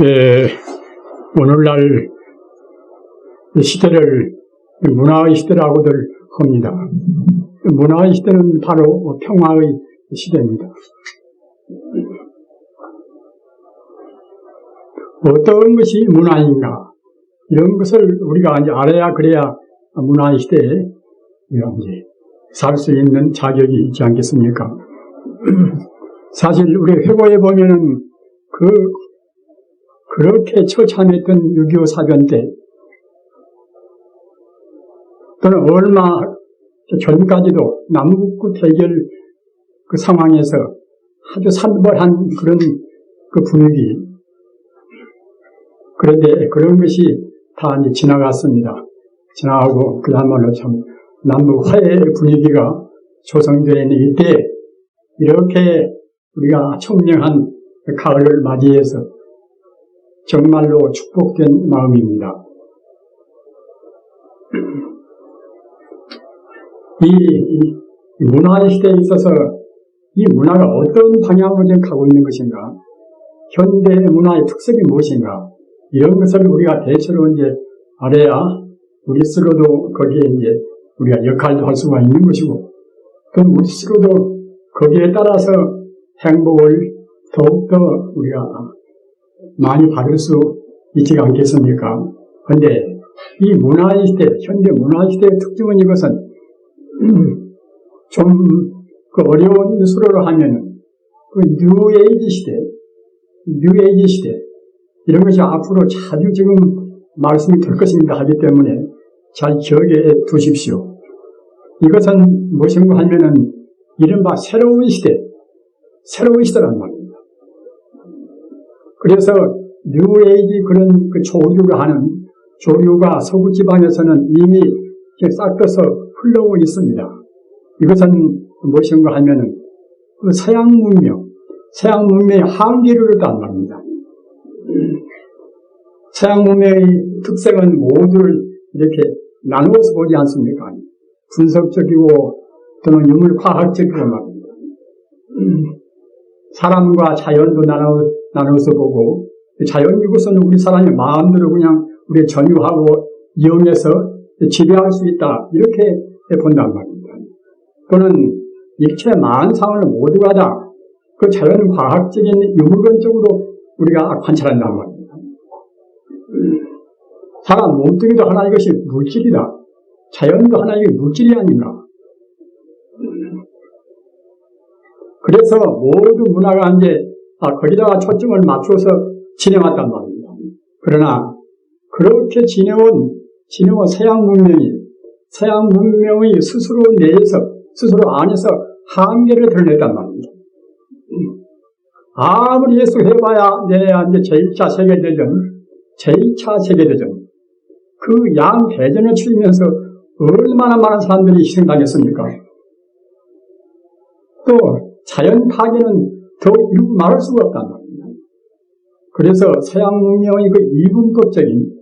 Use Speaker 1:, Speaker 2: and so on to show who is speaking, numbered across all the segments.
Speaker 1: 예, 오늘날 시대를 문화의 시대라고들 합니다. 문화의 시대는 바로 평화의 시대입니다. 어떤 것이 문화인가, 이런 것을 우리가 이제 알아야 그래야 문화의 시대에 이제 살 수 있는 자격이 있지 않겠습니까? 사실 우리 회고에 보면은 그렇게 처참했던 6.25 사변 때 또는 얼마 전까지도 남북구 대결 그 상황에서 아주 산벌한 그런 그 분위기, 그런데 그런 것이 다 이제 지나갔습니다. 지나가고 그야말로 참 남북 화해의 분위기가 조성되어 있는 이때 이렇게 우리가 청명한 가을을 맞이해서 정말로 축복된 마음입니다. 이 문화의 시대에 있어서 이 문화가 어떤 방향으로 지금 가고 있는 것인가, 현대 문화의 특색이 무엇인가, 이런 것을 우리가 대체로 이제 알아야 우리 스스로도 거기에 이제 우리가 역할도 할 수가 있는 것이고, 또 우리 스스로도 거기에 따라서 행복을 더욱더 우리가 많이 받을 수 있지 않겠습니까? 그런데 이 문화의 시대, 현대 문화의 시대의 특징은 이것은 좀 그 어려운 수로로 하면은 그 뉴에이지 시대 이런 것이 앞으로 자주 지금 말씀이 될 것입니다 하기 때문에 잘 기억해 두십시오. 이것은 무엇인가 하면은 이른바 새로운 시대란 말입니다. 그래서 뉴에이지 그런 그 조류가 서구 지방에서는 이미 싹트서 흘러오고 있습니다. 이것은 무엇인가 하면은 그 서양 문명의 한계를 이뤘단 말입니다. 서양 문명의 특색은 모두를 이렇게 나누어서 보지 않습니까? 분석적이고 또는 유물과학적이고 말입니다. 사람과 자연도 나눠서 보고, 자연 이것은 우리 사람이 마음대로 그냥 우리 전유하고 이용해서 지배할 수 있다, 이렇게 본단 말입니다. 또는 일체 만상을 모두가 다 그 자연과학적인 유물론적으로 우리가 관찰한단 말입니다. 사람 몸뚱이도 하나 이것이 물질이다, 자연도 하나 이게 물질이 아닌가. 그래서 모두 문화가 이제 거기다가 초점을 맞춰서 지내왔단 말입니다. 그러나 그렇게 지내온 서양 문명의 스스로 안에서 한계를 드러냈단 말입니다. 아무리 예술해봐야 내야 이제 제2차 세계대전 그 양 대전을 치르면서 얼마나 많은 사람들이 희생당했습니까? 또 자연 파괴는 더 말할 수가 없단 말입니다. 그래서 서양 문명의 그 이분법적인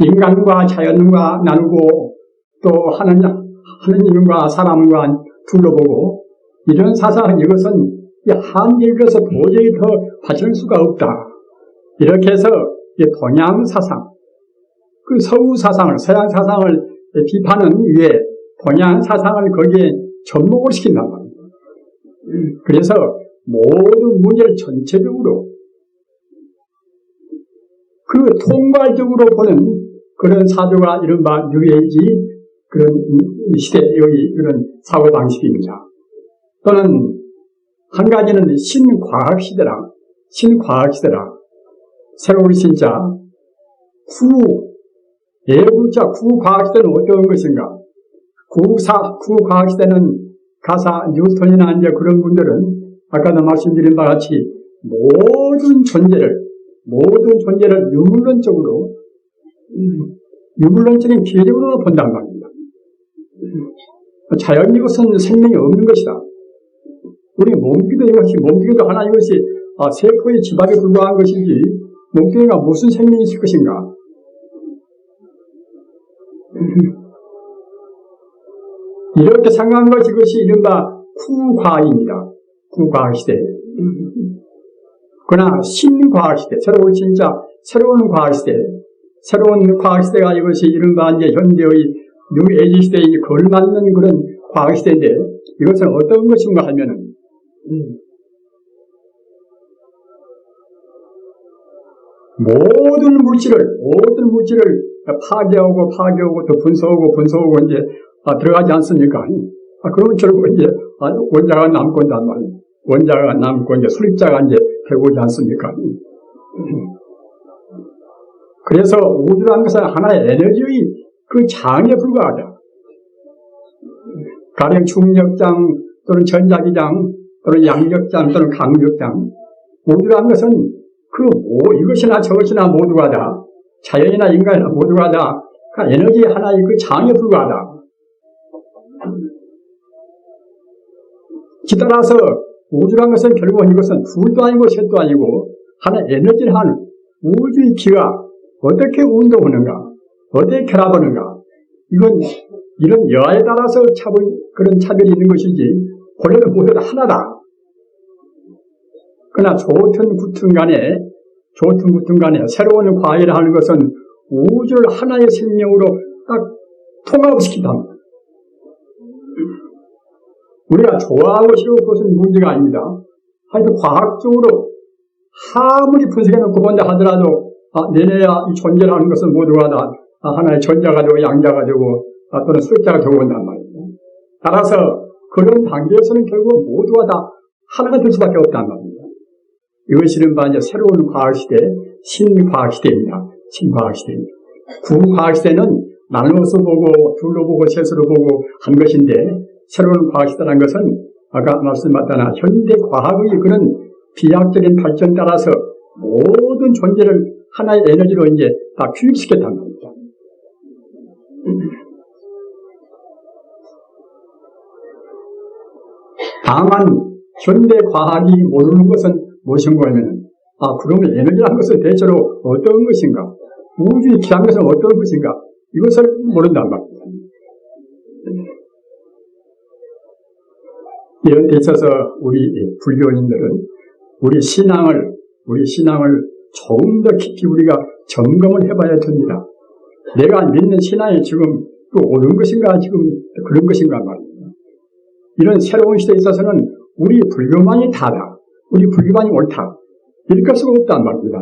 Speaker 1: 인간과 자연과 나누고 또 하느님과 사람과 둘러보고 이런 사상, 이것은 한계에서 도저히 더 받칠 수가 없다. 이렇게 해서 동양 사상, 그 서양 사상을 비판은 위에 동양 사상을 거기에 접목을 시킨단 말입니다. 그래서 모든 문제를 전체적으로 그 통괄적으로 보는 그런 사조가 이른바 뉴에이지 그런 시대의 그런 사고방식입니다. 또는 한 가지는 신과학시대라. 새로운 신자, 예구자 구과학시대는 어떤 것인가? 구과학시대는 가사 뉴턴이나 이제 그런 분들은 아까도 말씀드린 바와 같이 모든 존재를 유물론적인 기계적으로 본단 말입니다. 자연 이것은 생명이 없는 것이다. 우리 몸뚱이도 하나 이것이 세포의 집합에 불과한 것이지 몸뚱이가 무슨 생명이 있을 것인가? 이렇게 생각한 것이 이것이 이른바 구과학입니다. 구과학 시대. 그러나 신과학시대, 새로운 과학시대, 새로운 과학시대가 이것이 이른바 이제 현대의 뉴에이지 시대에 걸맞는 그런 과학시대인데 이것은 어떤 것인가 하면은 모든 물질을 파괴하고 또 분석하고 이제 들어가지 않습니까? 그러면 결국 이제 원자가 남고 있단 말이에요. 원자가 남고 이제 수립자가 이제 되고 있지 않습니까? 그래서 우주라는 것은 하나의 에너지의 그 장에 불과하다. 가령 중력장 또는 전자기장 또는 양력장 또는 강력장. 우주라는 것은 이것이나 저것이나 모두가 다 자연이나 인간이나 모두가 다 에너지 하나의 그 장에 불과하다. 따라서 우주라는 것은 결국은 이것은 둘도 아니고 셋도 아니고 하나의 에너지를 한 우주의 기가 어떻게 운동하는가, 어떻게 결합하는가, 이런 여하에 따라서 그런 차별이 있는 것이지, 본래는 모두 다 하나다. 그러나 좋든 붙든 간에 새로운 과학이라 하는 것은 우주를 하나의 생명으로 딱 통합시킨다. 우리가 좋아하고 싫고 그것은 문제가 아닙니다. 하여튼 과학적으로 아무리 분석해놓고 본다 하더라도 내내야 이 존재라는 것은 모두가 다 하나의 전자가 되고 양자가 되고 또는 수자가 되고 온단 말이에요. 따라서 그런 단계에서는 결국 모두가 다 하나가 될 수밖에 없단 말입니다. 이것이 이른바 이제 새로운 과학시대, 신과학시대입니다. 신과학시대입니다. 구과학시대는 나눠서 보고 둘로 보고 셋으로 보고 한 것인데 새로운 과학시대라는 것은 아까 말씀드렸다나 현대 과학의 그런 비약적인 발전 따라서 모든 존재를 하나의 에너지로 이제 다 규율시켰단 말입니다. 다만 현대 과학이 모르는 것은 무엇인가 하면 그러면 에너지라는 것은 대체로 어떤 것인가, 우주의 기한 것은 어떤 것인가, 이것을 모른단 말입니다. 이런 데 있어서 우리 불교인들은 우리 신앙을 조금 더 깊이 우리가 점검을 해봐야 됩니다. 내가 믿는 신앙이 지금 옳은 것인가, 지금 그런 것인가 말입니다. 이런 새로운 시대에 있어서는 우리 불교만이 다다, 우리 불교만이 옳다, 이럴 수가 없단 말입니다.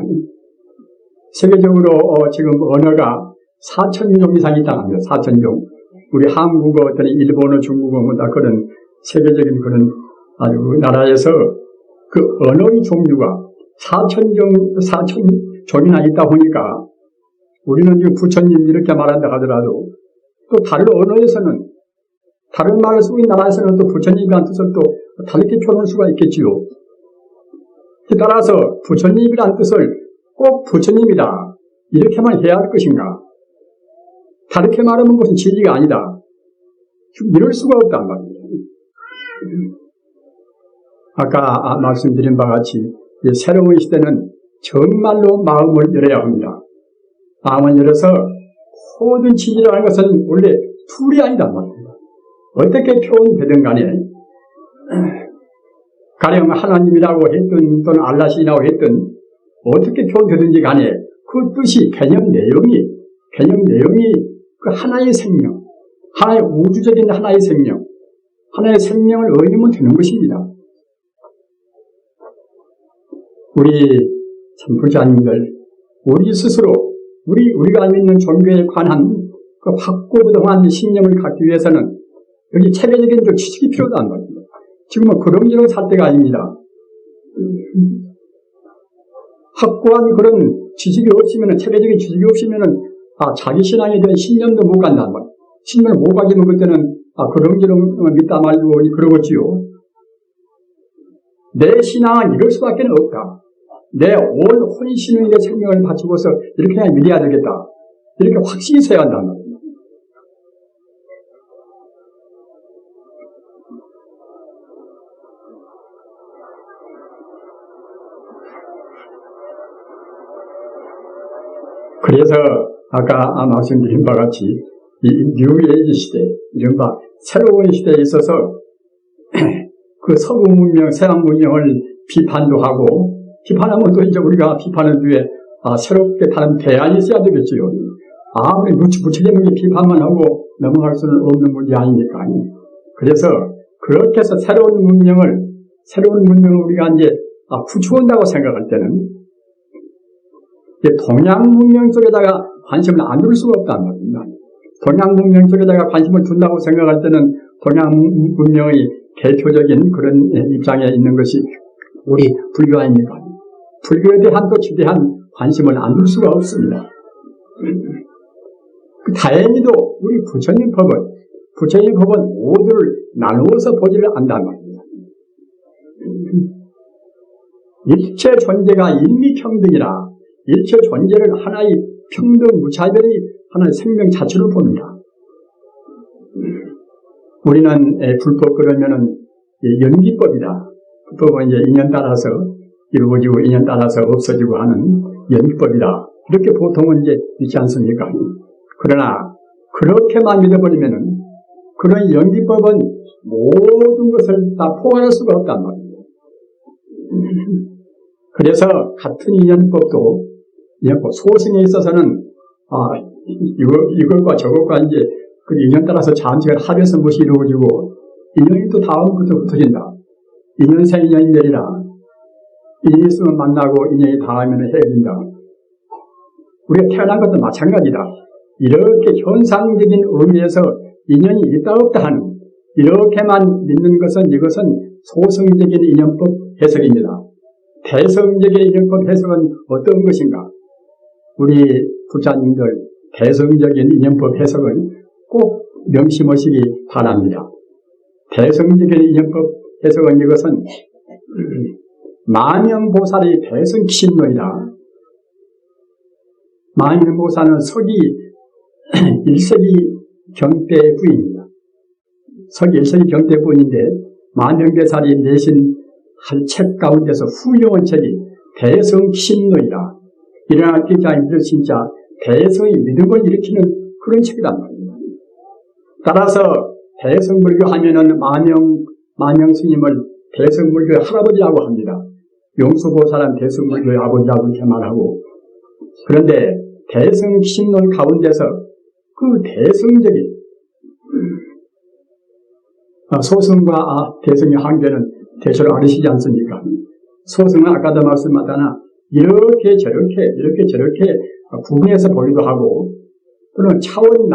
Speaker 1: 세계적으로 지금 언어가 4,000종 이상 있다고 합니다. 4,000종. 우리 한국어, 일본어, 중국어, 그런 세계적인 그런 아주 나라에서 그 언어의 종류가 4,000종이나 있다 보니까 우리는 지금 부처님 이렇게 말한다 하더라도 또 다른 언어에서는 다른 말을 쓰고 있는 나라에서는 또 부처님이라는 뜻을 또 다르게 표현할 수가 있겠지요. 따라서 부처님이라는 뜻을 꼭 부처님이다 이렇게만 해야 할 것인가, 다르게 말하면 그것은 진리가 아니다, 이럴 수가 없단 말입니다. 아까 말씀드린 바와 같이 새로운 시대는 정말로 마음을 열어야 합니다. 마음을 열어서 모든 진리라는 것은 원래 툴이 아니다 말입니다. 어떻게 표현되든 간에 가령 하나님이라고 했든 또는 알라신이라고 했든 어떻게 표현되든지 간에 그 뜻이 개념 내용이 그 하나의 생명, 하나의 우주적인 하나의 생명, 하나의 생명을 의미하면 되는 것입니다. 우리 참부자님들, 우리 스스로 우리가 믿는 종교에 관한 그 확고부동한 신념을 갖기 위해서는 여기 체계적인 지식이 필요하단 말입니다. 지금은 그런저런 살 때가 아닙니다. 확고한 그런 지식이 없으면, 체계적인 지식이 없으면 자기 신앙에 대한 신념도 못 간단 말이에요. 신념을 못 가지면 그때는 그런저런 믿다 말고 그러겠지요. 내 신앙은 이럴 수밖에 없다. 내 온 혼신의 생명을 바치고서 이렇게 그냥 믿어야 되겠다, 이렇게 확신이 서야 한단 말이에요. 그래서 아까 말씀드린 바와 같이 이 뉴에이지 시대, 이른바 새로운 시대에 있어서 그 서구 문명, 서양 문명을 비판도 하고 비판하면 또 이제 우리가 비판을 위해 새롭게 다른 대안이 있어야 되겠지요. 아무리 무책임하게 비판만 하고 넘어갈 수는 없는 문제 아닙니까? 그래서 그렇게 해서 새로운 문명을 우리가 이제 구축한다고 생각할 때는 동양 문명 쪽에다가 관심을 안 둘 수가 없단 말입니다. 동양 문명 쪽에다가 관심을 둔다고 생각할 때는 동양 문명의 대표적인 그런 입장에 있는 것이 우리 불교 아닙니까? 불교에 대한 또 지대한 관심을 안 둘 수가 없습니다. 다행히도 우리 부처님 법은 모두를 나누어서 보지를 않단 말입니다. 일체 존재가 일미평등이라 일체 존재를 하나의 평등 무차별의 하나의 생명 자체로 봅니다. 우리는 불법 그러면은 연기법이다. 불법은 이제 인연 따라서 이루어지고 인연 따라서 없어지고 하는 연기법이다. 이렇게 보통은 이제 있지 않습니까? 그러나 그렇게만 믿어버리면은 그런 연기법은 모든 것을 다 포괄할 수가 없단 말입니다. 그래서 같은 인연법도 소승에 있어서는 이것과 저것과 이제 그 인연 따라서 잠시간 합해서 무엇이 이루어지고 인연이 또 다음부터 흩어진다. 인연생 인연이라 인연이 있으면 만나고 인연이 닿으면 헤어진다. 우리가 태어난 것도 마찬가지다. 이렇게 현상적인 의미에서 인연이 있다 없다 하는 이렇게만 믿는 것은 이것은 소승적인 인연법 해석입니다. 대성적인 인연법 해석은 어떤 것인가? 우리 부자님들 대성적인 인연법 해석을 꼭 명심하시기 바랍니다. 대성적인 인연법 해석은 이것은 만영보살의 대성기신론이다. 만영보살은 서기 1세기 경때 부인입니다. 서기 1세기 경때 부인인데 만영대살이 내신 한 책 가운데서 훌륭한 책이 대성기신론이다. 일어날 기자님들 진짜 대성의 믿음을 일으키는 그런 책이란 말입니다. 따라서 대성불교 하면은 만영 스님을 대성불교의 할아버지라고 합니다. 용수보살은 대성불교의 아버지라고 이렇게 말하고, 그런데 대성신론 가운데서 그 대성적인 소승과 대성의 한계는 대체로 아르시지 않습니까? 소승은 아까도 말씀하다나 이렇게 저렇게 구분해서 보기도 하고, 또는 차원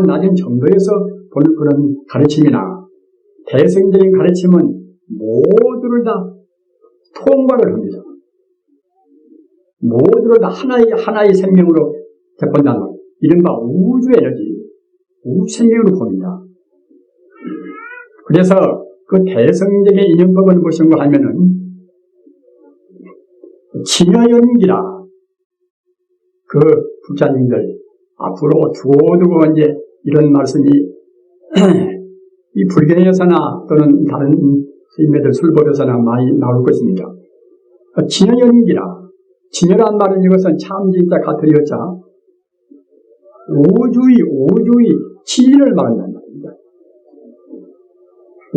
Speaker 1: 낮은 정도에서 보는 그런 가르침이나 대성적인 가르침은 모두를 다 통괄을 합니다. 모두를 다 하나의 생명으로 대본다는 말. 이른바 우주 에너지, 우주 생명으로 봅니다. 그래서 그 대성적인 인연법은 무엇인가 하면은 진여연기라. 그 부자님들 앞으로 두고두고 이제 이런 말씀이 이 불경에서나 또는 다른 스님들 술법에서나 많이 나올 것입니다. 진여연기라. 진여란 말은 이것은 참 진짜 같은 여자 우주의 진리를 말한다는 말입니다.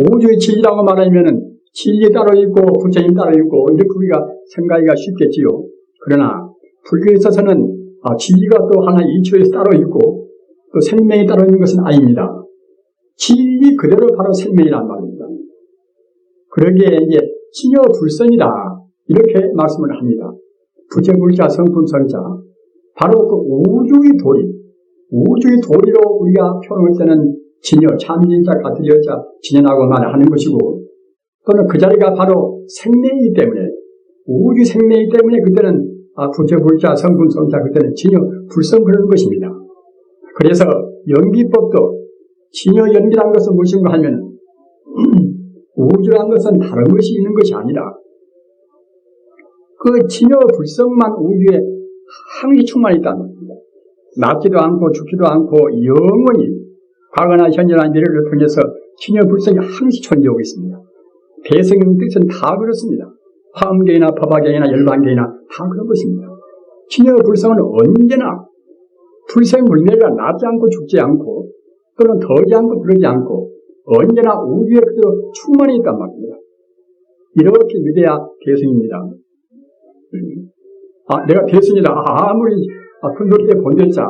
Speaker 1: 우주의 진리라고 말하면은 진리 따로 있고 부처님 따로 있고 이렇게 우리가 생각하기가 쉽겠지요. 그러나 불교에 있어서는 진리가 또 하나 이초에서 따로 있고 또 생명이 따로 있는 것은 아닙니다. 진리 그대로 바로 생명이란 말입니다. 그러기에 이제 진여불성이다 이렇게 말씀을 합니다. 부처불자 성품성자 바로 그 우주의 도리로 우리가 표현할 때는 진여, 참진자, 같은 여자, 진여라고 말하는 것이고, 또는 그 자리가 바로 생명이기 때문에, 우주 생명이기 때문에 그때는 부처불자, 성분성자, 그때는 진여, 불성 그러는 것입니다. 그래서 연기법도 진여 연기라는 것은 무엇인가 하면 우주라는 것은 다른 것이 있는 것이 아니라 그 진여 불성만 우주에 항시 충만히 있다는 겁니다. 낫지도 않고 죽지도 않고 영원히 과거나 현재나 미래를 통해서 진여 불성이 항시 존재하고 있습니다. 대성의 뜻은 다 그렇습니다. 화엄경이나 법화경이나 열반경이나 다 그런 것입니다. 진여 불성은 언제나 불생불멸이라 낫지 않고 죽지 않고 또는 더지 않고 들어지 않고 언제나 우주에 그대로 충만히 있단 말입니다. 이렇게 믿어야 대승입니다. 내가 대승이다. 아무리 큰 소리에 본들자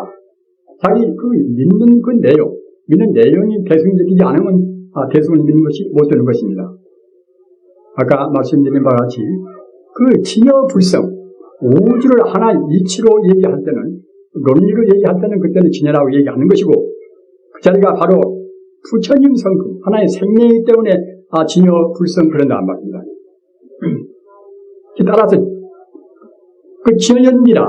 Speaker 1: 자기 그 믿는 그 내용, 믿는 내용이 대승적이지 않으면 대승을 믿는 것이 못 되는 것입니다. 아까 말씀드린 바와 같이 그 진여불성, 우주를 하나 이치로 얘기할 때는, 논리로 얘기할 때는 그때는 진여라고 얘기하는 것이고, 그 자리가 바로 부처님 성품, 하나의 생명이기 때문에 진여불성 그런단 말입니다. 따라서 그 진여연비는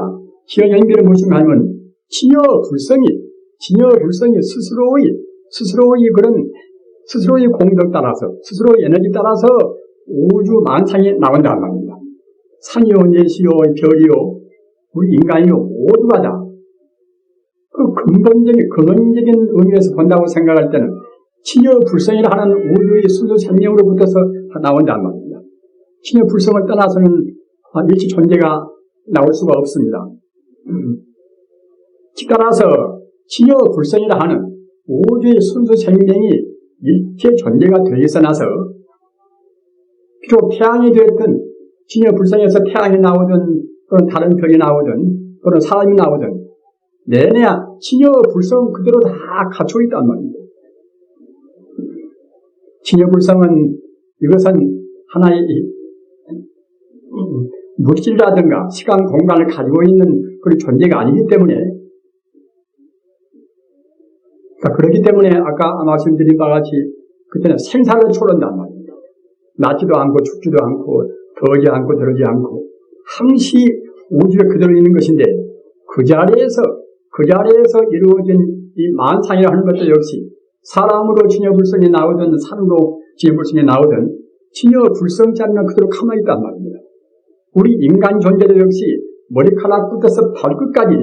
Speaker 1: 무엇인가 하면 진여불성이 스스로의 공덕 따라서, 스스로의 에너지 따라서 우주 만상에 나온단 말입니다. 산이요, 내시요, 별이요, 우리 인간이요, 모두가 다 그 근원적인 의미에서 본다고 생각할 때는 진여불성이라 하는 우주의 순수 생명으로부터서 나온단 말입니다. 진여불성을 떠나서는 일체 존재가 나올 수가 없습니다. 따라서 진여불성이라 하는 우주의 순수 생명이 일체 존재가 되어서 나서 비록 태양이 되었든 진여불성에서 태양이 나오든 또는 다른 별이 나오든 또는 사람이 나오든 내내 진여불성 그대로 다 갖춰 있단 말입니다. 진여불성은 이것은 하나의 물질이라든가 시간, 공간을 가지고 있는 그런 존재가 아니기 때문에 그렇기 때문에 아까 말씀드린 바와 같이 그때는 생사를 초월한단 말입니다. 낫지도 않고 죽지도 않고 더지 않고 들지 않고 항시 우주에 그대로 있는 것인데 그 자리에서 이루어진 이 만상이라 하는 것도 역시 사람으로 진여불성이 나오든 산으로 진여불성이 나오든 진여불성 자리는 그대로 가만히 있단 말입니다. 우리 인간 존재도 역시 머리카락부터 발끝까지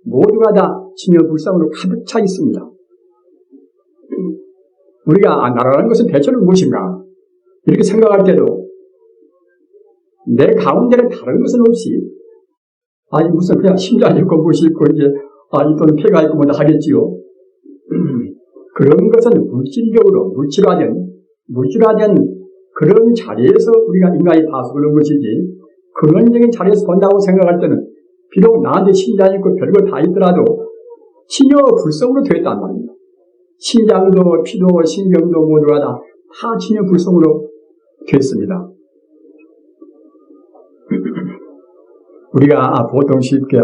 Speaker 1: 모두가 다 진여불성으로 가득 차 있습니다. 우리가 나라라는 것은 대체로 무엇인가 이렇게 생각할 때도 내 가운데는 다른 것은 없이 무슨 그냥 심장이 있고 무엇이 있고 이제 또는 폐가 있고 뭐다 하겠지요. 그런 것은 물질화된 그런 자리에서 우리가 인간이 봐서 그런 것이지 근원적인 자리에서 본다고 생각할 때는 비록 나한테 심장이 있고 별거 다 있더라도 진여불성으로 되었단 말입니다. 심장도 피도 신경도 모두가 다 진여불성으로 되었습니다. 우리가 보통 쉽게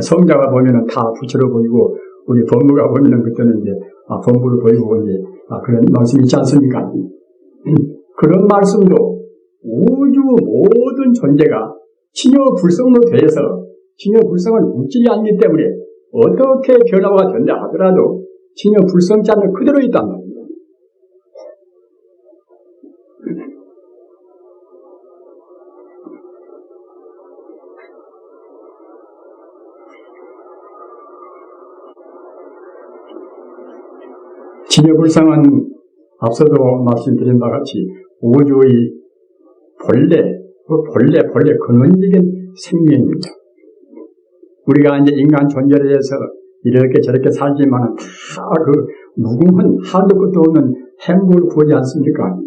Speaker 1: 성자가 보면은 다 부처로 보이고 우리 법무가 보면은 그때는 이제 법무로 보이고 이제 그런 말씀이 있지 않습니까? 그런 말씀도 우주 모든 존재가 진여불성으로 되어서 진여불성은 물질이 아니기 때문에 어떻게 변화가 된다 하더라도 진여불성자는 그대로 있단 말입니다. 진여불성은 앞서도 말씀드린 바와 같이 우주의 본래 근원적인 생명입니다. 우리가 이제 인간 존재에 해서 이렇게 저렇게 살지만 다 그 무궁한 한도 끝도 없는 행복을 구하지 않습니까?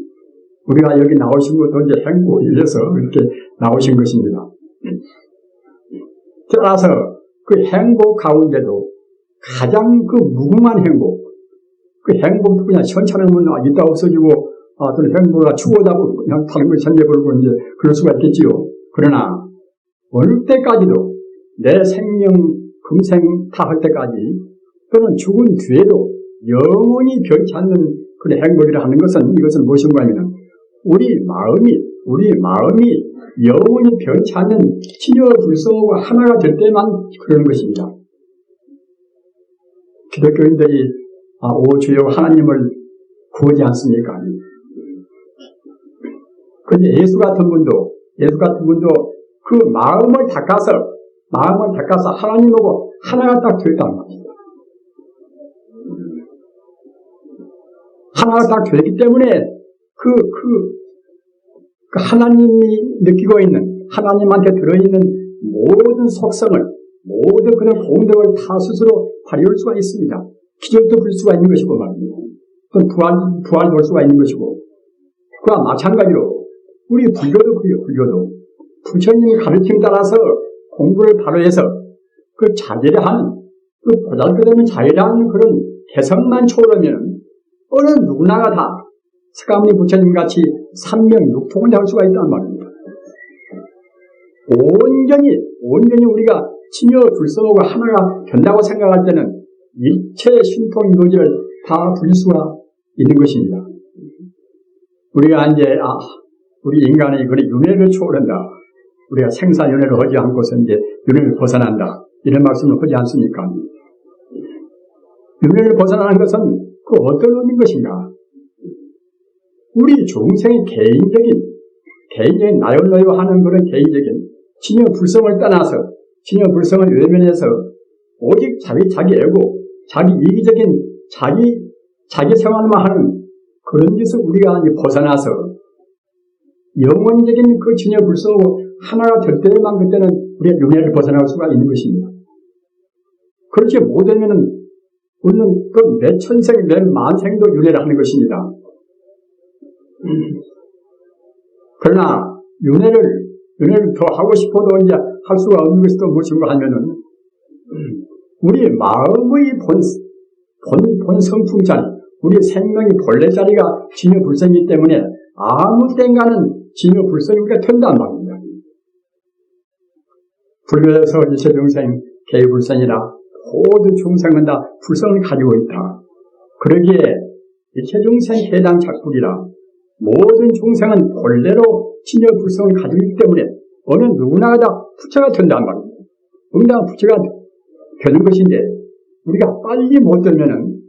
Speaker 1: 우리가 여기 나오신 것도 이제 행복을 위해서 이렇게 나오신 것입니다. 따라서 그 행복 가운데도 가장 그 무궁한 행복, 그 행복도 그냥 현찮으면 있다 없어지고 또는 행복을 추구하다고 그냥 다른 걸 전제버리고 이제 그럴 수가 있겠지요. 그러나 어느 때까지도 내 생명 금생 타할 때까지 또는 죽은 뒤에도 영원히 변치 않는 그런 행복이라 하는 것은 이것은 무엇인가 하면 우리 마음이 영원히 변치 않는 진여불성과 하나가 될 때만 그러는 것입니다. 기독교인들이 오 주여 하나님을 구하지 않습니까? 그런데 예수 같은 분도 그 마음을 닦아서 하나님하고 하나가 딱 되었단 말입니다. 하나가 딱 되었기 때문에 그 하나님이 느끼고 있는 하나님한테 들어있는 모든 속성을 모든 그런 공덕을 다 스스로 발휘할 수가 있습니다. 기적도 부릴 수가 있는 것이고 말입니다. 또 부활도 할 수가 있는 것이고 그와 마찬가지로 우리 불교도 그래요, 불교도. 부처님 가르침 따라서 공부를 바로 해서 그 자제하는, 그 보잘것없는 자제하는 그런 개성만 초월하면 어느 누구나가 다 석가모니 부처님 같이 삼명육통을 할 수가 있단 말입니다. 온전히 우리가 진여 불성하고 하나가 된다고 생각할 때는 일체 신통 이도지를 다 부릴 수가 있는 것입니다. 우리가 이제 우리 인간의 그런 윤회를 초월한다. 우리가 생사윤회를 하지 않고서 이제 윤회를 벗어난다. 이런 말씀을 하지 않습니까? 윤회를 벗어나는 것은 그 어떤 의미인 것인가? 우리 중생의 개인적인 나열로요 하는 그런 개인적인 진여 불성을 떠나서 진여 불성을 외면해서 오직 자기 애고 자기 이기적인 자기 생활만 하는 그런 짓을 우리가 이제 벗어나서 영원적인 그 진여 불성으로 하나가 될 때만 그때는 우리가 윤회를 벗어날 수가 있는 것입니다. 그렇게 못하면은 우리는 그 몇 천생 몇 만생도 윤회를 하는 것입니다. 그러나 윤회를 더 하고 싶어도 이제 할 수가 없는 것이 또 무엇인가 하면은 우리 마음의 본 성품자리, 우리 생명의 본래 자리가 진여 불성이기 때문에 아무 땐가는 진여 불성이 우리가 된단 말입니다. 불교에서 일체 중생 개불성이라 모든 중생은 다 불성을 가지고 있다. 그러기에 일체 중생 해당 작불이라 모든 중생은 본래로 진여 불성을 가지고 있기 때문에 어느 누구나 다 부처가 된단 말입니다. 응당 부처가 되는 것인데 우리가 빨리 못 되면은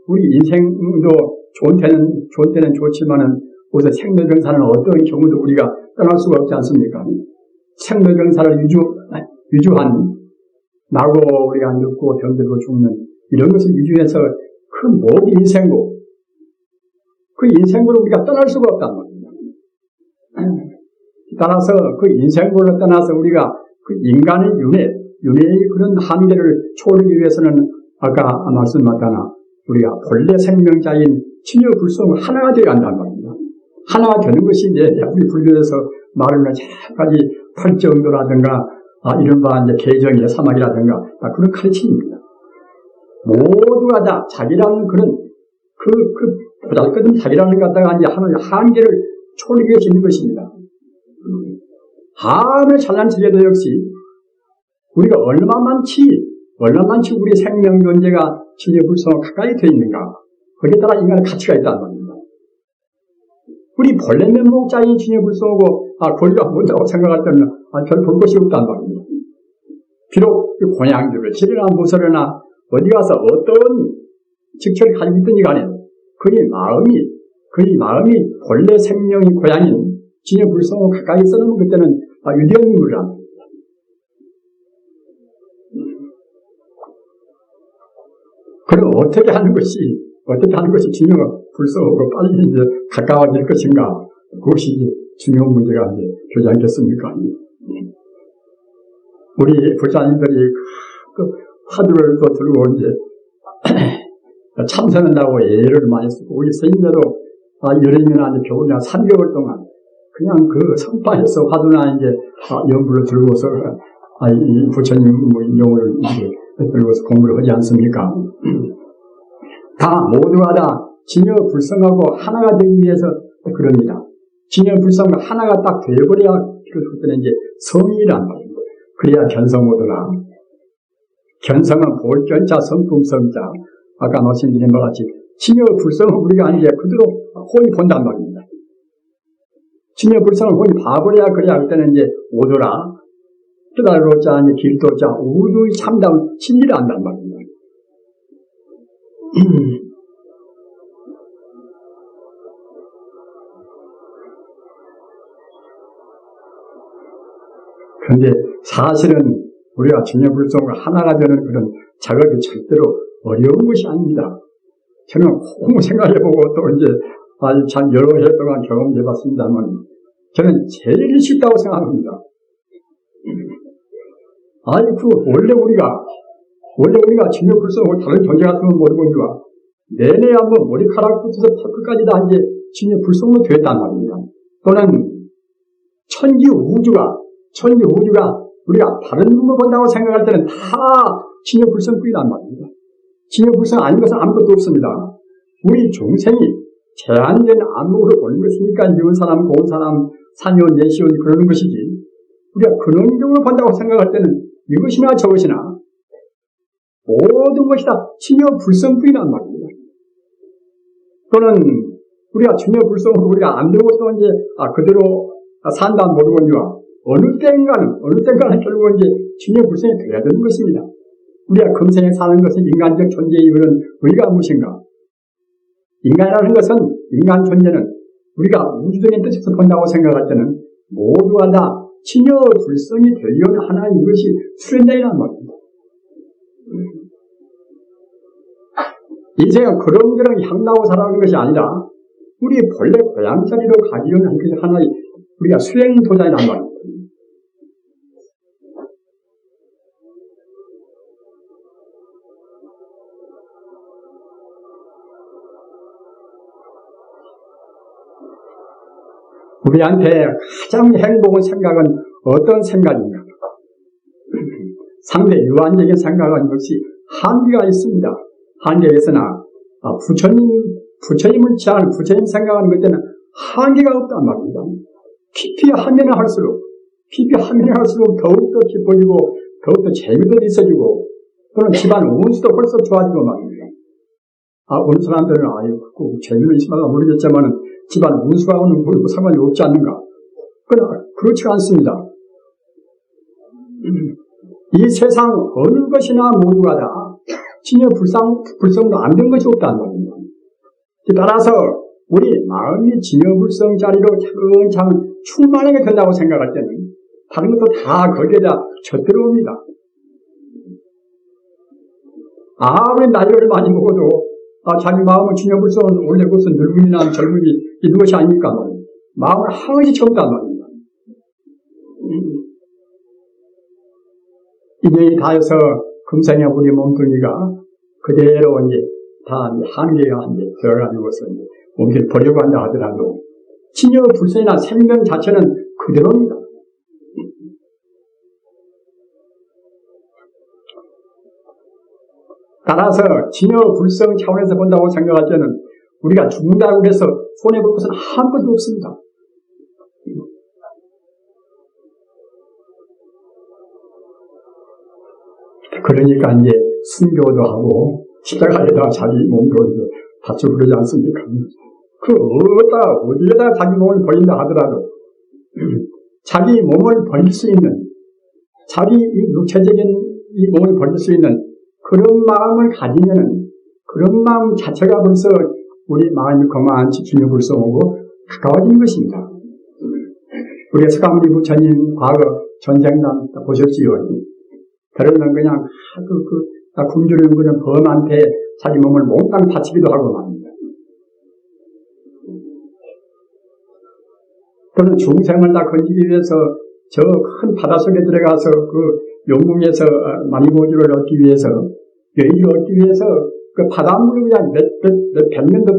Speaker 1: 우리 인생도 좋은 때는 좋지만은 우선 생로병사는 어떤 경우도 우리가 떠날 수가 없지 않습니까? 생로병사를 유주한 나고 우리가 늙고 병들고 죽는 이런 것을 유주해서 그 모든 인생고 그 인생고를 우리가 떠날 수가 없단 말입니다. 따라서 그 인생고를 떠나서 우리가 그 인간의 윤회의 그런 한계를 초월하기 위해서는 아까 말씀하셨다나 우리가 본래 생명자인 진여 불성을 하나가 되어야 한단 말입니다. 하나가 되는 것이 이제 우리 불교에서 말하는 여러 가지 팔정도라든가 이른바 이제 개정의 사막이라든가 그런 가르침입니다. 모두가 다 자기라는 그런 보잘것없는 자기라는 갖다가 이제 하나의 한계를 초월하기 위해 짓는 것입니다. 아무리 잘난 체제도 역시 우리가 얼마만치 우리 생명 존재가 진여 불성과 가까이 되어 있는가 거기에 따라 인간의 가치가 있다는 말입니다. 우리 본래 면목자인 진여 불성하고 거기가 뭔다고 생각할 때는 별 볼 것이 없다는 말입니다. 비록 고향주를 지리나 무설이나 어디 가서 어떤 직처를 가지고 있든지 간에 그의 마음이 본래 생명이 고향인 진여 불성하고 가까이 있어놓으면 그때는 유대한 인물이란 말입니다. 그럼 어떻게 하는 것이 진여 불성하고 빨리 이제 가까워질 것인가? 그것이 이제 중요한 문제가 이제 되지 않겠습니까? 우리 부자님들이 그 화두를 또 들고 이제 참선한다고 예를 많이 쓰고 우리 스님들도 여름이나 이제 겨울이나 3개월 동안 그냥 그 선파에서 화두나 이제 연구를 들고서 이 부처님 용을 이제 들고서 공부를 하지 않습니까? 다 모두가 다 진여 불성하고 하나가 되기 위해서 그럽니다. 진여 불성과 하나가 딱 되어버려야 그때는 이제 성이란 말입니다. 그래야 견성오더라. 견성은 볼견자 성품성자. 아까 말씀드린 것 같이 진여 불성은 우리가 이제 그대로 혼이 본단 말입니다. 진여 불성을 혼이 봐버려야 그래야 그때는 이제 오더라. 깨달로자 이제 길도자 우주의 참다운 진리를 안단 말입니다. 그런데 사실은 우리가 진여불성으로 하나가 되는 그런 작업이 절대로 어려운 것이 아닙니다. 저는 꼭 생각해보고 또 이제 참 여러 해 동안 경험해봤습니다만 저는 제일 쉽다고 생각합니다. 원래 우리가 진여불성으로 다른 존재 같으면 모르고니와 내내 한번 머리카락부터 발끝까지 다 이제 진여불성으로 되었단 말입니다. 또는 천지 우주가 우리가 다른 눈으로 본다고 생각할 때는 다 진여불성뿐이란 말입니다. 진여불성 아닌 것은 아무것도 없습니다. 우리 중생이 제한된 안목으로 보는 것이니까 미운 사람, 고운 사람, 산이온, 예시온 그러는 것이지 우리가 근원적으로 본다고 생각할 때는 이것이나 저것이나 모든 것이 다 진여불성뿐이란 말입니다. 또는 우리가 진여불성으로 우리가 안 되고 또 이제 그대로 산다 모르거니와 어느 때인가는 결국은 이제 진여불성이 되어야 되는 것입니다. 우리가 금생에 사는 것은 인간적 존재의 이유는 의가 무엇인가? 인간이라는 것은, 인간 존재는 우리가 우주적인 뜻에서 본다고 생각할 때는 모두가 다 진여불성이 되려는 하나의 이것이 수련자이란 말입니다. 인생은 그런저런 향나고 살아가는 것이 아니라 우리 본래 고향 자리로 가기려는 하는 것이 하나의 우리가 수행도자이란 말입니다. 우리한테 가장 행복한 생각은 어떤 생각인가? 상대 유한적인 생각은 역시 한계가 있습니다. 한계에서나 부처님을 취하는 부처님 생각하는 것 때는 한계가 없단 말입니다. 깊이 하면은 할수록 더욱더 깊어지고 더욱더 재미도 있어지고 또는 집안 운수도 벌써 좋아지고 말입니다. 어느 사람들은 재미는 있을까 모르겠지만은 집안 운수하고는 별로 상관이 없지 않는가? 그러나 그렇지 않습니다. 이 세상 어느 것이나 모두가 다 진여불성도 안 된 것이 없다는 말입니다. 따라서 우리 마음이 진여불성 자리로 차근차근 충만하게 된다고 생각할 때는 다른 것도 다 거기에다 젖들어옵니다. 아무리 나이를 많이 먹어도 자기 마음은 진여불성은 원래 그것은 늙음이나 젊음이 있는 것이 아니니까 마음을 항시 채운단 말입니다. 인연이 닿아서 금생에 우리 몸뚱이가 그대로 이제 다 한계가 이제 들어가지고서 몸을 버리고 한다 하더라도 진여불성이나 생명 자체는 그대로입니다. 따라서 진여불성 차원에서 본다고 생각할 때는 우리가 죽는다고 해서 손해볼 것은 아무것도 없습니다. 그러니까 이제 순교도 하고 십자가에다가 자기 몸도 이제 다치고 그러지 않습니까? 어디에다 자기 몸을 버린다 하더라도 자기 몸을 버릴 수 있는 자기 육체적인 이 몸을 버릴 수 있는 그런 마음을 가지면은 그런 마음 자체가 벌써 우리 마음이 거만치 진여불성하고 가까워지는 것입니다. 우리 석가모니 부처님 과거 전생남 보셨지요? 그러면 그냥 굶주리는 그런 범한테 자기 몸을 몽땅 바치기도 하고 말입니다. 또는 중생을 다 건지기 위해서 저 큰 바닷속에 들어가서 영궁에서 만이보주를 얻기 위해서 여의를 얻기 위해서 그 바닷물을 그냥 몇 백년도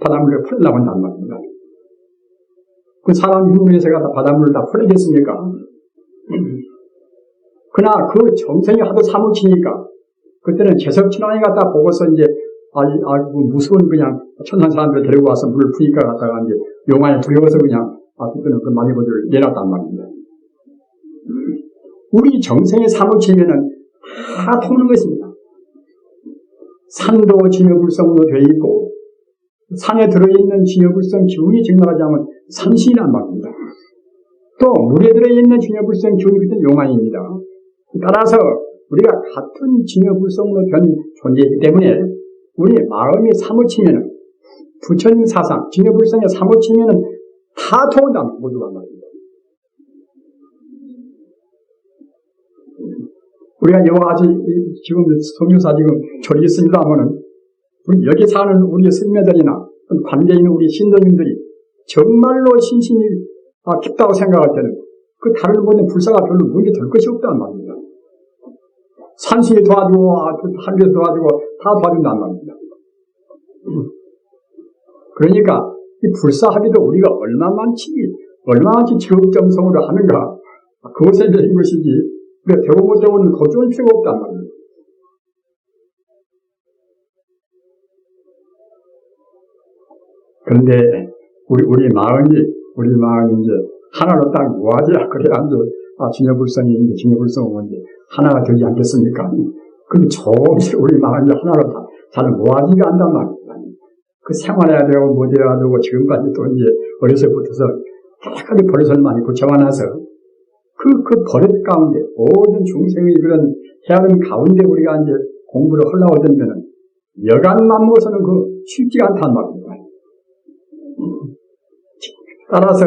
Speaker 1: 바닷물을 풀어나간단 말입니다. 그 사람 힘으로해서 갖다 바닷물을 다 풀어겠습니까? 그러나 그 정성이 하도 사무치니까 그때는 제석친환이 갖다 보고서 이제 무서운 그냥 천상 사람들 데리고 와서 물을 푸니까 갖다가 이제 용안에 두려워서 그냥 그때는 그 만이보주를 내놨단 말입니다. 우리 정성에 사무치면은 다 통하는 것입니다. 산도 진여불성으로 되어 있고 산에 들어있는 진여불성 기운이 증명하지 않으면 산신이란 말입니다. 또 물에 들어있는 진여불성 기운이 그때 용안입니다. 따라서 우리가 같은 진여불성으로 된 존재이기 때문에 우리 마음이 사무치면은 부처님 사상, 진여불성에 사무치면은 다 통한다 모두가 말입니다. 우리가 여러 가지 지금 성유사 지금 저리 있습니다만은 우리 여기 사는 우리 스님들이나 관계에 있는 우리 신도님들이 정말로 신신이 깊다고 생각할 때는 그 다른 분의 불사가 별로 문제 될 것이 없다는 말입니다. 산신이 도와주고 하늘에서 도와주고 다 도와준다는 말입니다. 그러니까 이 불사하기도 우리가 얼마만치 지극정성으로 하는가, 그것에 대한 것이지, 우리가 배우고 배우는 고증은 필요가 없단 말이에요. 그런데, 우리 마음이 이제, 하나로 딱 모아져야, 그래야 이제, 진여불성은 이제, 하나가 되지 않겠습니까? 근데 조금씩 우리 마음이 하나로 다, 잘 모아지가 않단 말입니다. 그 생활해야 되고, 뭐 돼야 되고, 지금까지 또 이제, 어려서부터서, 여러 가지 버릇을 많이 고쳐와놔서, 그 버릇 가운데, 모든 중생의 그런 헤아림 가운데 우리가 이제 공부를 하려고 하면, 여간만 먹어서는 쉽지가 않단 말입니다. 따라서,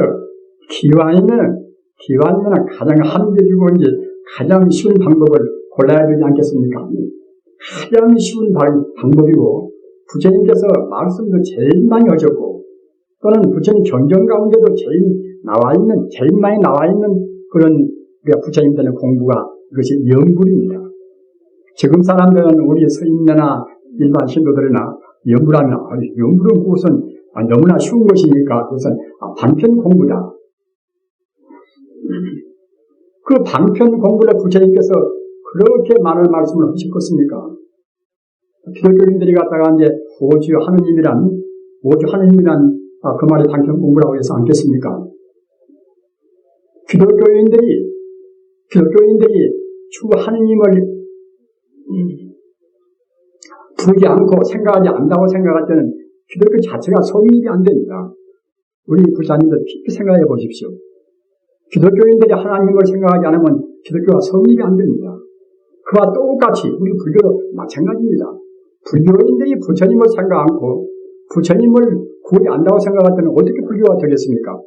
Speaker 1: 기왕이면 가장 합리적이고 이제 가장 쉬운 방법을 골라야 되지 않겠습니까? 가장 쉬운 방법이고, 부처님께서 말씀도 제일 많이 하셨고, 또는 부처님 경전 가운데도 제일 많이 나와 있는 그런 우리가 부처님들의 공부가 이것이 영불입니다. 지금 사람들은 우리 서인내나 일반 신도들이나 영불하면, 영불은 그것은 너무나 쉬운 것이니까 그것은 반편 공부다. 그 방편 공부를 부처님께서 그렇게 많은 말씀을 하셨겠습니까? 기독교인들이 갖다가 이제 오주 하느님이란 그 말이 방편 공부라고 해서 않겠습니까? 기독교인들이 주 하느님을 부르지 않고 생각하지 않는다고 생각할 때는 기독교 자체가 성립이 안 됩니다. 우리 불사님들 깊이 생각해 보십시오. 기독교인들이 하나님을 생각하지 않으면 기독교가 성립이 안 됩니다. 그와 똑같이 우리 불교도 마찬가지입니다. 불교인들이 부처님을 생각 않고 부처님을 구하지 않는다고 생각할 때는 어떻게 불교가 되겠습니까?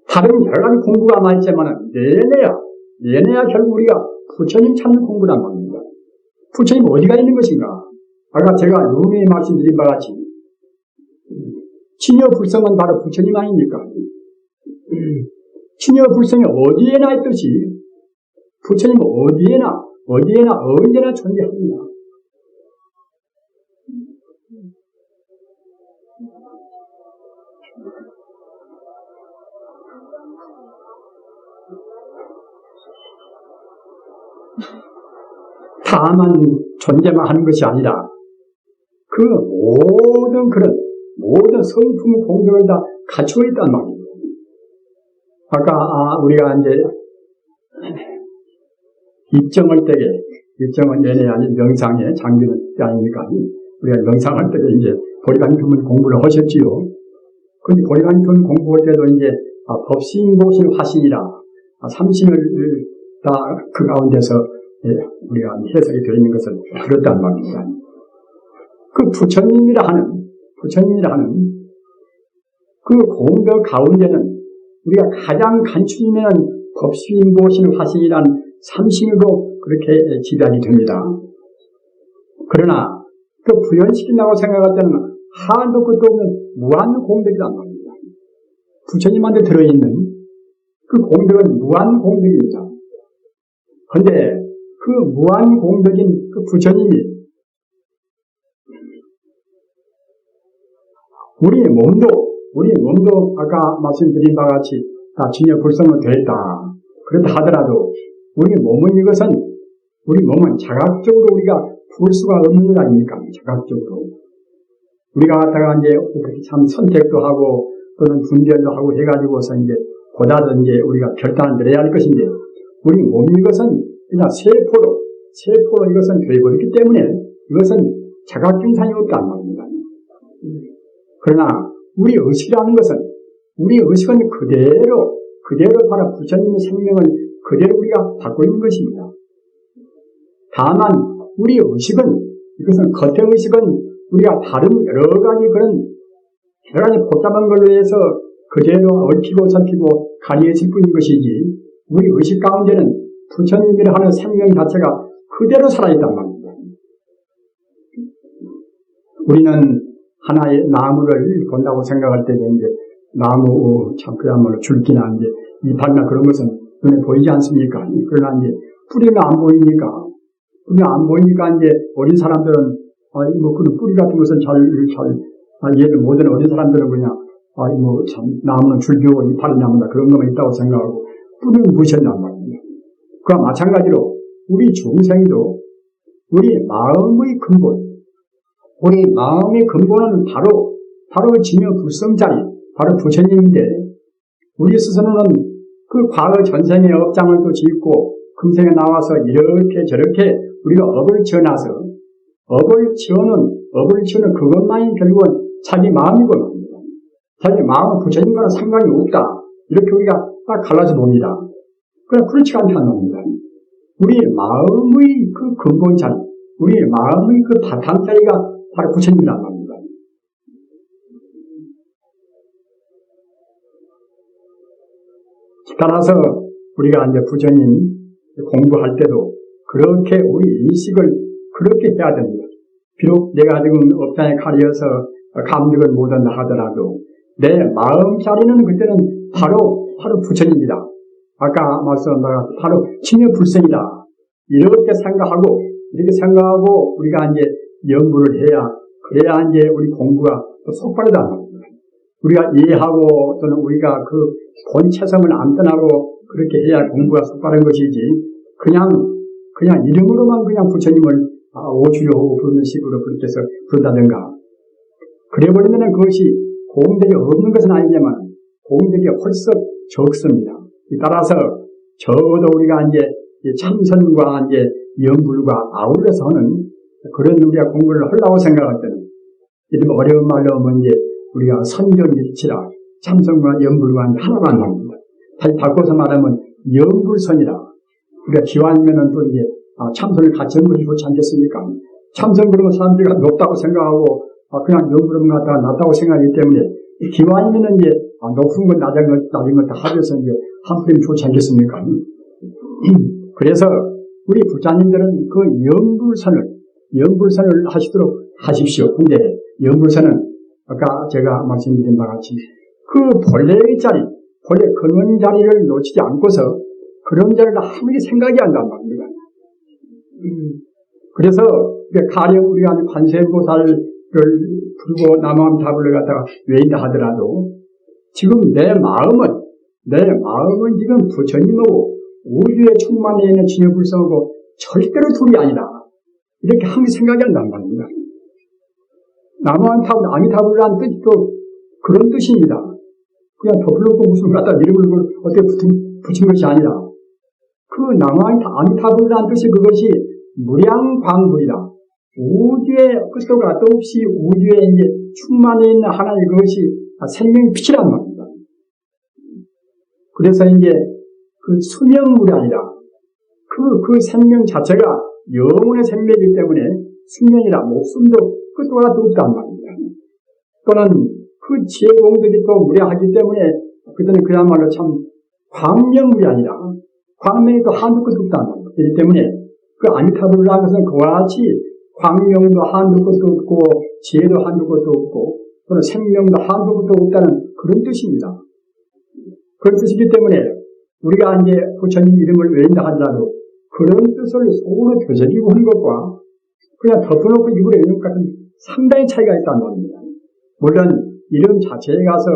Speaker 1: 다른 여러 가지 공부가 많지만 내내야 결국 우리가 부처님 찾는 공부란 말입니다. 부처님 어디가 있는 것인가? 아까 제가 루미에 말씀드린 바와 같이 진여불성은 바로 부처님 아닙니까? 진여불성이 어디에나 있듯이 부처님은 어디에나 언제나 존재합니다. 다만 존재만 하는 것이 아니라 그 모든 성품 공덕을 다 갖추어 있단 말입니다. 아까 우리가 이제 입정은 내내 아닌 명상의 장비는 때 아닙니까? 우리가 명상할 때도 이제 보리간품 공부를 하셨지요. 근데 보리간품 공부할 때도 이제 법신보신 화신이라 삼신을 다 그 가운데서 우리가 해석이 되어 있는 것은 그렇단 말입니다. 그 부처님이라 하는 그 공덕 가운데는 우리가 가장 간추리는 법신보신 화신이란 삼신으로 그렇게 지달이 됩니다. 그러나 그 부연시킨다고 생각할 때는 한도 끝도 없는 무한 공덕이란 말입니다. 부처님한테 들어있는 그 공덕은 무한 공덕입니다. 그런데 그 무한 공덕인 그 부처님이 우리 몸도 아까 말씀드린 바와 같이 다 진여불성은 되었다. 그렇다 하더라도 우리 몸은 자각적으로 우리가 볼 수가 없는 것 아닙니까? 자각적으로. 우리가 갖다가 이제 참 선택도 하고 또는 분별도 하고 해가지고서 이제 보다 더 이제 우리가 결단을 내려야 할 것인데 우리 몸 이것은 그냥 세포로 이것은 되어버렸기 때문에 이것은 자각증상이 없단 말입니다. 그러나 우리 의식이라는 것은 우리 의식은 그대로 바로 부처님의 생명을 그대로 우리가 갖고 있는 것입니다. 다만 우리 의식은 이것은 겉의 의식은 우리가 다른 여러 가지 복잡한 걸로 해서 그대로 얽히고 잡히고 가리해질 뿐인 것이지 우리 의식 가운데는 부처님이라 하는 생명 자체가 그대로 살아있단 말입니다. 우리는 하나의 나무를 본다고 생각할 때 이제 나무 참 그야말로 줄기나 이제 이파리나 그런 것은 눈에 보이지 않습니까? 그러나 이제 뿌리는 안 보이니까 이제 어린 사람들은 그 뿌리 같은 것은 잘 예를 모든 어린 사람들은 그냥, 참, 나무는 줄기고 이파를 나무다. 그런 것만 있다고 생각하고, 뿌리는 무시한단 말입니다. 그와 마찬가지로, 우리 중생도, 우리 마음의 근본, 우리 마음의 근본은 바로 진여 불성자리, 바로 부처님인데, 우리 스스로는 그 과거 전생의 업장을 또 짓고, 금생에 나와서 이렇게 저렇게 우리가 업을 지어놔서, 업을 지어는 그것만이 결국은 자기 마음이고 말입니다. 자기 마음은 부처님과는 상관이 없다. 이렇게 우리가 딱 갈라서 봅니다. 그러나 그렇지 않다는 겁니다. 우리 마음의 그 근본 자리, 우리 마음의 그 바탕 자리가 바로 부처님이란 말입니다. 따라서 우리가 이제 부처님 공부할 때도 그렇게 우리 인식을 그렇게 해야 됩니다. 비록 내가 지금 업장에 가려서 감격을 못한다 하더라도 내 마음 자리는 그때는 바로 부처님이다. 아까 말씀한 바가 바로 진여불생이다. 이렇게 생각하고 우리가 이제 연구를 그래야 이제 우리 공부가 또 속발하다 말입니다. 우리가 이해하고 또는 우리가 그 본체성을 안 떠나고 그렇게 해야 공부가 속발한 것이지 그냥 이름으로만 그냥 부처님을 오주려고 부르는 식으로 그렇게 해서 부른다든가 그래버리면 그것이 공덕이 없는 것은 아니지만 공덕이 훨씬 적습니다. 따라서 적어도 우리가 이제 참선과 이제 연불과 아울러서 하는 그런 우리가 공부를 하려고 생각할 때는 이런 어려운 말로 하면 이제 우리가 선정일치라 참선과 연불과 하나만 합니다. 다시 바꿔서 말하면 연불선이라 우리가 기왕이면은 또 이제 참선을 같이 하는 것이 좋지 않겠습니까? 참선 그러면 사람들이 높다고 생각하고 그냥 연불은 갖다가 낮다고 생각하기 때문에 기왕이면은 이제 높은 건 낮은 것 다 합해서 이제 한풀이면 좋지 않겠습니까? 그래서 우리 부자님들은 그 연불선을 하시도록 하십시오. 근데 연불선은 아까 제가 말씀드린 바와 같이 그 본래의 자리, 본래 근원 자리를 놓치지 않고서 그런 자리를 아무리 생각이 안 난단 말입니다. 그래서 가령 우리가 관세음보살을 부르고 남한 답을 갖다가 외인다 하더라도 지금 내 마음은 지금 부처님하고 우주에 충만해 있는 진여불성하고 절대로 둘이 아니다. 이렇게 항상 생각이 안 난단 말입니다. 남한탑을 아미타불이라는 뜻이 또 그런 뜻입니다. 그냥 덮어놓고 무슨 갖다 이름을 어떻게 붙인 것이 아니라 그 아미타불이라는 뜻이 그것이 무량광불이다. 우주의 끝도 가도 없이 우주에 이제 충만해 있는 하나의 그것이 생명의 빛이란 말입니다. 그래서 이제 그 수명물이 아니라 그 생명 자체가 영혼의 생명이기 때문에 수명이라 목숨도 끝도 가도 없단 말입니다. 또는 그 지혜 공덕이 또 무량하기 때문에 그때는 그야말로 참 광명물이 아니라 광명이 또 한도 끝도 없단 말입니다. 그렇기 때문에 그 아미타불라는 것은 그와 같이 광명도 한도 끝도 없고 지혜도 한도 끝도 없고 또는 생명도 한도 끝도 없다는 그런 뜻입니다. 그런 뜻이기 때문에 우리가 이제 부처님 이름을 외운다 하더라도 그런 뜻을 속으로 되새기고 하는 것과 그냥 덮어놓고 입으로 외우는 것 같은 상당히 차이가 있다는 겁니다. 물론 이름 자체에 가서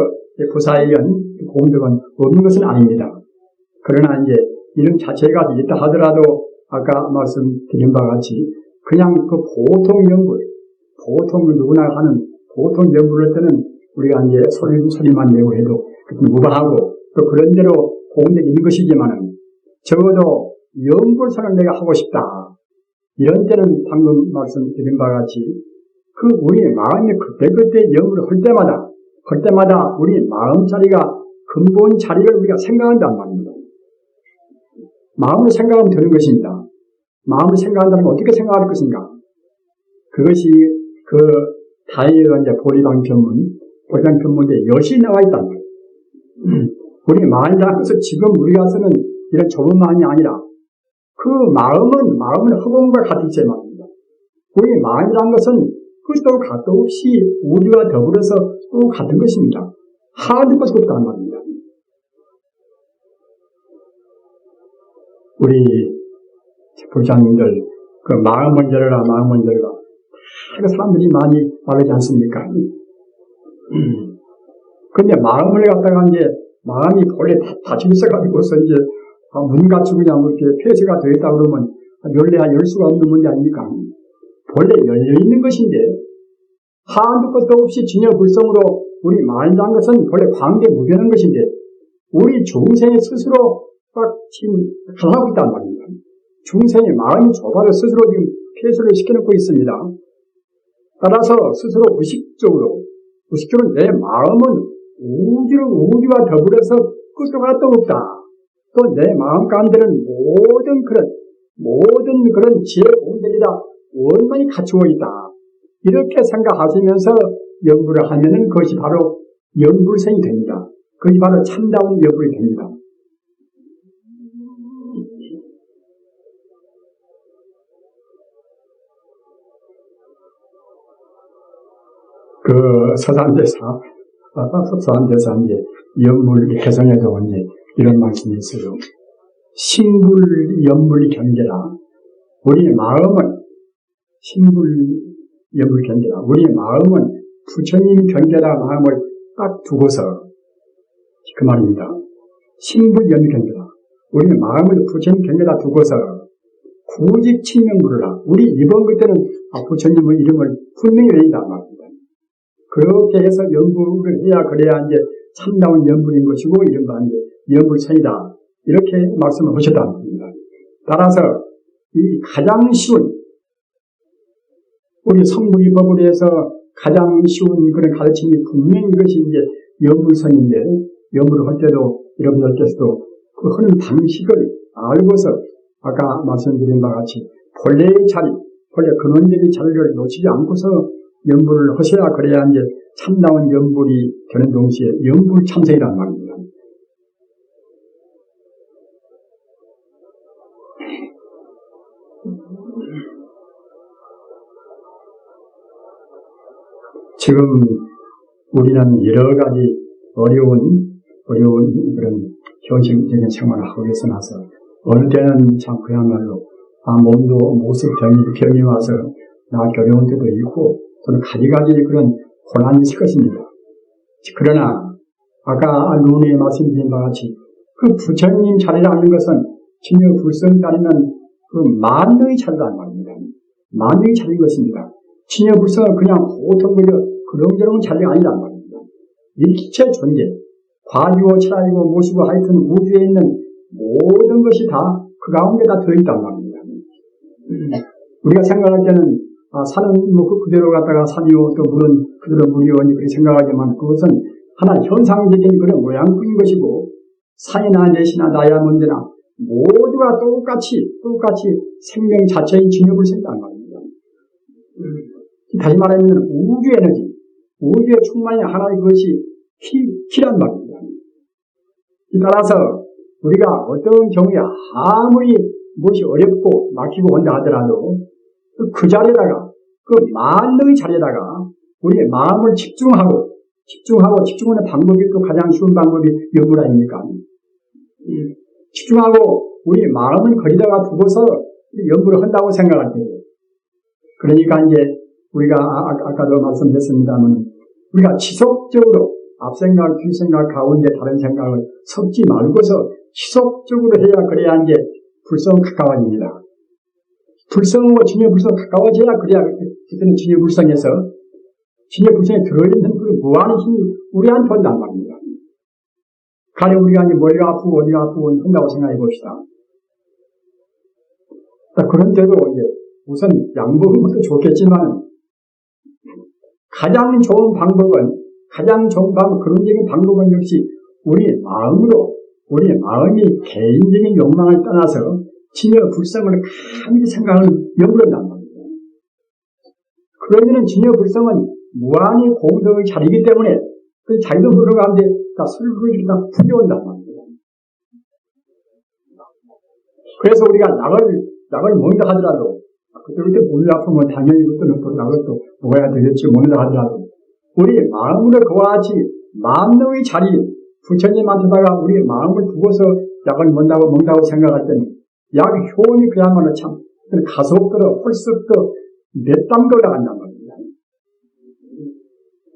Speaker 1: 부사에 의한 공덕은 없는 것은 아닙니다. 그러나 이제 이름 자체에 가서 있다 하더라도 아까 말씀드린 바와 같이 그냥 그 보통 연불, 보통 누구나 하는 보통 연불을 할 때는 우리가 이제 소리만 내고 해도 무방하고 또 그런 대로 공덕이 있는 것이지만은 적어도 연불선을 내가 하고 싶다. 이런 때는 방금 말씀드린 바와 같이 그 우리 마음이 그때그때 연불을 할 때마다 우리 마음 자리가 근본 자리를 우리가 생각한단 말입니다. 마음을 생각하면 되는 것입니다. 마음을 생각한다면 어떻게 생각할 것인가? 그것이 그 다이어가 이제 보리방편문에 여실히 나와 있단 말이에요. 우리 마음이라는 것은 지금 우리가 쓰는 이런 좁은 마음이 아니라 그 마음은 허공과 같이 말입니다. 우리 마음이라는 것은 그것도 가도 없이 우주와 더불어서 또 같은 것입니다. 하나도 것이 없다는 말입니다. 우리 부장님들 그 마음은 열어라. 그 사람들이 많이 말하지 않습니까? 근데 마음을 갖다가 이제 마음이 본래 닫혀 있어가지고서 이제 문같이 그냥 이렇게 폐쇄가 되어 있다 그러면 열려야 열 수가 없는 문제 아닙니까? 본래 열려있는 것인데 한두 것도 없이 진여불성으로 우리 말한 것은 본래 관계 무변한 것인데 우리 중생이 스스로 딱 지금 하고 있단 말입니다. 중생의 마음이 좁아서 스스로 지금 폐쇄를 시켜놓고 있습니다. 따라서 스스로 의식적으로 내 마음은 우주와 더불어서 끝도 갔다 없다. 또 내 마음 가운데는 모든 그런 지혜 공덕이 다 원만히 갖추어 있다. 이렇게 생각하시면서 연불을 하면은 그것이 바로 연불생이 됩니다. 그것이 바로 참다운 연불이 됩니다. 그 서산대사 이제 연불 개성에도 이제 이런 말씀이 있어요. 신불 연불 경계라. 우리의 마음은 연불 경계라. 우리의 마음은 부처님 경계라 마음을 딱 두고서 그 말입니다. 신불 연불 경계라. 우리의 마음을 부처님 경계라 두고서 구직 칭명부르라. 우리 이번 그때는 부처님의 이름을 분명히 외운다 말입니다. 그렇게 해서 연불을 해야 그래야 이제 참다운 연불인 것이고 이른바 이제 연불선이다. 이렇게 말씀을 하셨다는 겁니다. 따라서 이 가장 쉬운 우리 성불이 법을 해서 가장 쉬운 그런 가르침이 분명히 이것이 이제 연불선인데 연불을 할 때도 여러분들께서도 그 하는 방식을 알고서 아까 말씀드린 바와 같이 본래의 자리, 본래 근원적인 자리를 놓치지 않고서 연불을 하셔야 그래야 이제 참다운 연불이 되는 동시에 연불 참선이란 말입니다. 지금 우리는 여러 가지 어려운 그런 현실적인 생활을 하고 있어 나서 어느 때는 참 그야말로 몸도 모습 병이 와서 나 어려운 때도 있고 또는 가지가지 그런 고난이 있을 것입니다. 그러나 아까 눈에 말씀드린 바와 같이 그 부처님 자리라는 것은 진여 불성 자리는 그 만능의 자리란 말입니다. 만능의 자리인 것입니다. 진여 불성은 그냥 보통 그런저런 자리가 아니란 말입니다. 일기체 존재, 과지고 철학이고 모시고 하여튼 우주에 있는 모든 것이 다 그 가운데 다 들어있단 말입니다. 우리가 생각할 때는 산은 그대로 갔다가 산이요 또 물은 그대로 물이요 그렇게 생각하지만 그것은 하나 현상적인 그런 모양뿐인 것이고 산이나 내시나 다이아몬드나 모두가 똑같이 생명 자체의 진역을 생각한 말입니다. 다시 말하면 우주 에너지, 우주의 충만이 하나의 그것이 키란 말입니다. 따라서 우리가 어떤 경우에 아무리 무엇이 어렵고 막히고 온다 하더라도 그 자리에다가 그 만능의 자리에다가 우리의 마음을 집중하는 방법이 또 가장 쉬운 방법이 연불 아닙니까? 집중하고 우리 마음을 거기다가 두고서 연불을 한다고 생각할 때예요. 그러니까 이제 우리가 아까도 말씀드렸습니다만 우리가 지속적으로 앞생각, 뒤생각 가운데 다른 생각을 섞지 말고서 지속적으로 해야 그래야 이제 불성 가까워집니다. 불성과 진여불성 가까워져야 그래야 그때는 진여불성에서 진여불성에 들어있는 그 무한의 힘이 우리한테 온단 말입니다. 가령 우리가 이제 머리가 아프고 어디가 아프고 한다고 생각해 봅시다. 그런 때도 이제 우선 양보는 것도 좋겠지만 가장 좋은 방법은 근원적인 방법은 역시 우리의 마음이 개인적인 욕망을 떠나서 진여불성을 감히 생각하는 연불한단 말입니다. 그러면은 진여불성은 무한히 공덕의 자리이기 때문에 그 자기도 들어가는데 다 슬그러지게 다 풀려온단 말입니다. 그래서 우리가 약을 먹는다 하더라도 그때 몸이 아프면 당연히 그때는 또 약을 또 먹어야 되겠지 먹는다 하더라도 우리 마음으로 그와 같이 만능의 자리 부처님한테다가 우리의 마음을 두고서 약을 먹는다고 생각할 때는 약 효험이 그야말로 참 가속도로 헐썩도 몇 단계 올라간단 말입니다.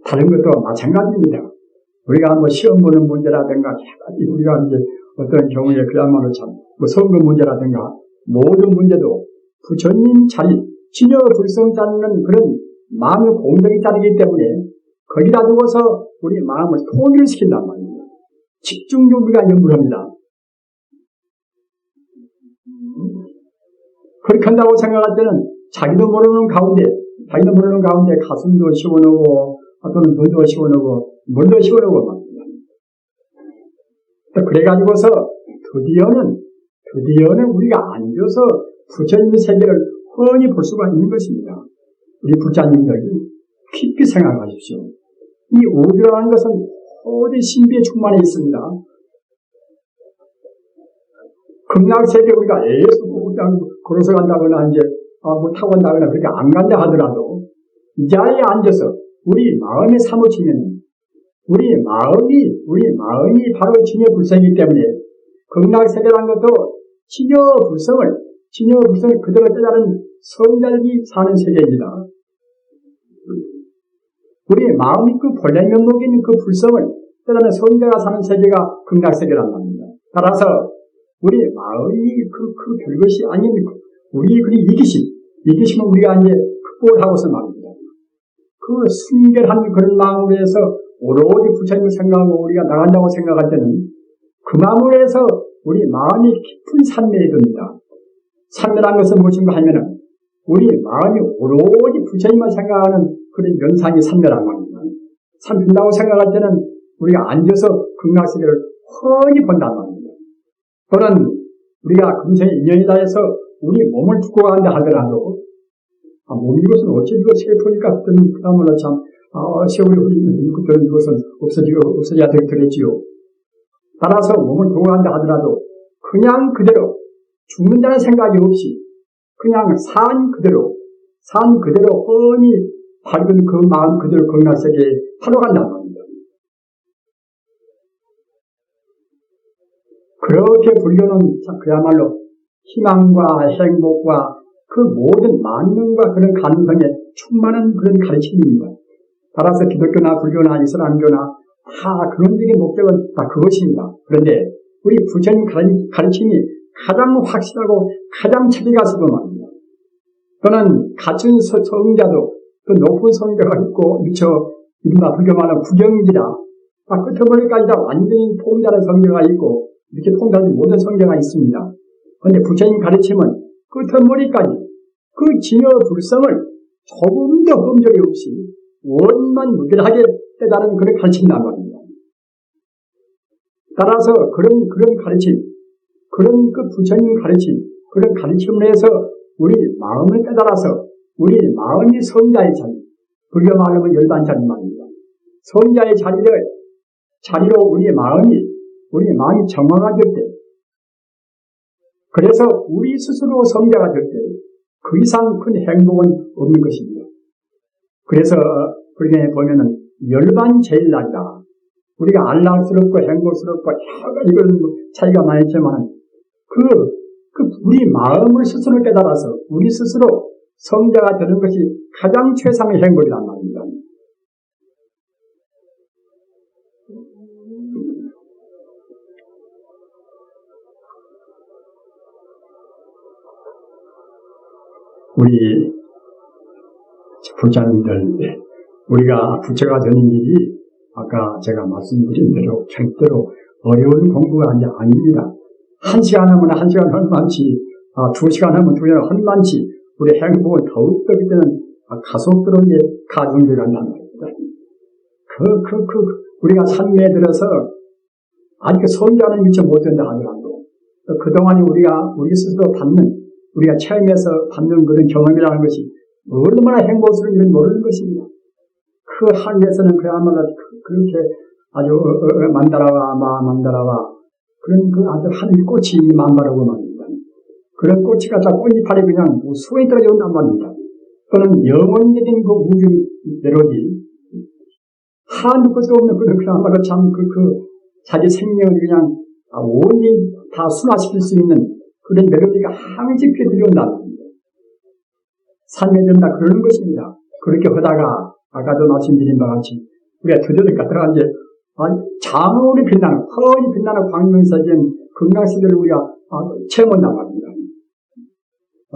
Speaker 1: 다른 것도 마찬가지입니다. 우리가 뭐 시험 보는 문제라든가, 우리가 이제 어떤 경우에 그야말로 뭐 선거 문제라든가, 모든 문제도 부처님 자리, 진여 불성 자리는 그런 마음의 공동의 자리이기 때문에 거기다 두고서 우리 마음을 통일을 시킨단 말입니다. 집중적으로 우리가 연구를 합니다. 그렇게 한다고 생각할 때는 자기도 모르는 가운데 가슴도 시원하고, 또는 눈도 시원하고, 물도 시원하고 말입니다. 그래가지고서 드디어는 우리가 앉아서 부처님의 세계를 훤히 볼 수가 있는 것입니다. 우리 부처님들 깊이 생각하십시오. 이 우주라는 것은 어디 신비에 충만해 있습니다. 극락세계 우리가 애써 그냥 걸어서 간다거나 이제 뭐 타고 간다거나 그렇게 안 간다 하더라도 이 자리에 앉아서 우리 마음에 사무치면 우리 마음이 바로 진여불성이기 때문에 극락세계라는 것도 진여불성을 그대로 깨달은 성자들이 사는 세계입니다. 우리 마음이 그 본래 면목인 그 불성을 깨달은 성자가 사는 세계가 극락세계란 말입니다. 따라서 우리 마음이 그 별것이 아닌 우리 그 이기심은 우리가 이제 극복을 하고서 말입니다. 그 순결한 그런 마음으로 해서 오로지 부처님을 생각하고 우리가 나간다고 생각할 때는 그 마음으로 해서 우리 마음이 깊은 산매에 듭니다. 산매란 것은 무엇인가 하면은 우리 마음이 오로지 부처님만 생각하는 그런 연상이 산매란 말입니다. 산된다고 생각할 때는 우리가 앉아서 극락세계를 훤히 본단 말입니다. 또는 우리가 금생에 인연이 닿아서 우리 몸을 두고 간다 하더라도 몸 이것은 어찌 이거 세포니까 그다음으로 참 세월이 흘리는 그런 것은 없어져야 되겠지요. 따라서 몸을 두고 간다 하더라도 그냥 그대로 죽는다는 생각이 없이 그냥 산 그대로 뻔히 밝은 그 마음 그대로 극락세계에 바로 간단 말입니다. 그렇게 불교는 그야말로 희망과 행복과 그 모든 만능과 그런 가능성에 충만한 그런 가르침입니다. 따라서 기독교나 불교나 이슬람교나 다 근원적인 목적은 다 그것입니다. 그런데 우리 부처님 가르침이 가장 확실하고 가장 차이가서도 말입니다. 또는 같은 성자도 그 높은 성자가 있고 미처 이른바 불교 말하는 구경지라 끝머리까지 다 완전히 통달한 성자가 있고 이렇게 통달하지 못한 성자가 있습니다. 그런데 부처님 가르침은 끝머리까지 그 진여불성을 조금도 흠결이 없이 원만 무결하게 깨달은 그런 가르침이란 말입니다. 따라서 그런 가르침, 그런 그 부처님 가르침, 그런 가르침을 해서 우리 마음을 깨달아서 우리 마음이 성자의 자리, 불교 말하면 열반자리 말입니다. 성자의 자리로 우리 마음이 정화가 될 때, 그래서 우리 스스로 성자가 될 때, 그 이상 큰 행복은 없는 것입니다. 그래서 불교에 보면은 열반제일날이다. 우리가 안락스럽고 행복스럽고 이건 차이가 많이 있지만 우리 마음을 스스로 깨달아서 우리 스스로 성자가 되는 것이 가장 최상의 행복이란 말입니다. 우리 부자님들, 우리가 부처가 되는 길이 아까 제가 말씀드린 대로 절대로 어려운 공부가 아닙니다. 1시간 하면 1시간 헐만치, 2시간 하면 2시간 헐만치, 우리 행복은 더욱더 그때는 가속도로 이제 가중돼 간단 말입니다. 우리가 산매에 들어서 아직 성자는 미처 못 된다 하더라도 그동안에 우리 스스로 우리가 체험해서 받는 그런 경험이라는 것이 얼마나 행복스러운지 모르는 것입니다. 그 하늘에서는 그야말로 그렇게 아주 만다라와 그런 그 아주 하늘 꽃이 만발하고 말입니다. 그런 꽃이 갖다 꽃이파리 그냥 수에 떨어져 온단 말입니다. 또는 영원적인 그 우주 멜로디, 하늘 것이 없는 그야말로 참 자기 생명을 그냥 온전히 다 순화시킬 수 있는 그런 멜로디가 항시 피해 들어온단 말입니다. 산매전다 그러는 것입니다. 그렇게 하다가 아까도 말씀드린 바와 같이 우리가 드디어 갖다가 이제 장원이 빛나는, 훤히 빛나는 광명사진 극락세계를 우리가 체험한단 말입니다.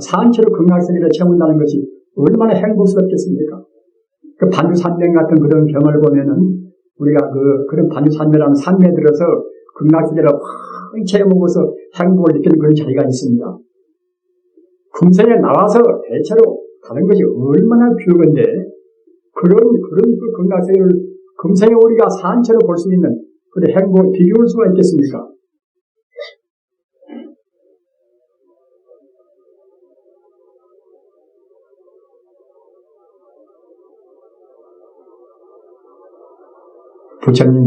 Speaker 1: 산채로 극락세계를 체험한다는 것이 얼마나 행복스럽겠습니까? 그 반주산맥 같은 그런 경험을 보면은 우리가 그런 반주산맥이라는 산맥에 들어서 극락세계를 확 체험하고서 행복을 느끼는 그런 자리가 있습니다. 금생에 나와서 대체로 다른 것이 얼마나 비우건데 그런 그 극락세계를 금생에 우리가 산채로 볼 수 있는 그런 행복을 비교할 수가 있겠습니까? 부처님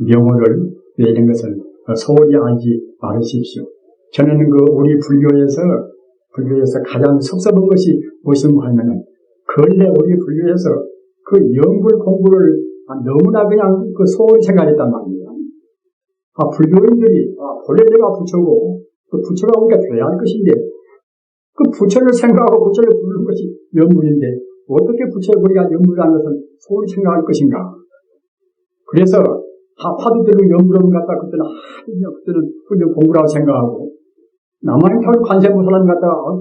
Speaker 1: 명호를 외는 것을 소홀히 하지 말으십시오. 저는 우리 불교에서 가장 섭섭한 것이 무엇인가 하면은, 근래 우리 불교에서 그 영불 공부를 너무나 그냥 소홀히 생각했단 말입니다. 불교인들이, 본래 내가 부처고, 그 부처가 우리가 돼야 할 것인데, 그 부처를 생각하고 부처를 부르는 것이 영불인데, 어떻게 부처의 우리가 영불이라는 것을 소홀히 생각할 것인가? 그래서 화두들은 영불을 갖다가 그때는 훌륭 공부라고 생각하고 남한의 관세음보살을 갖다가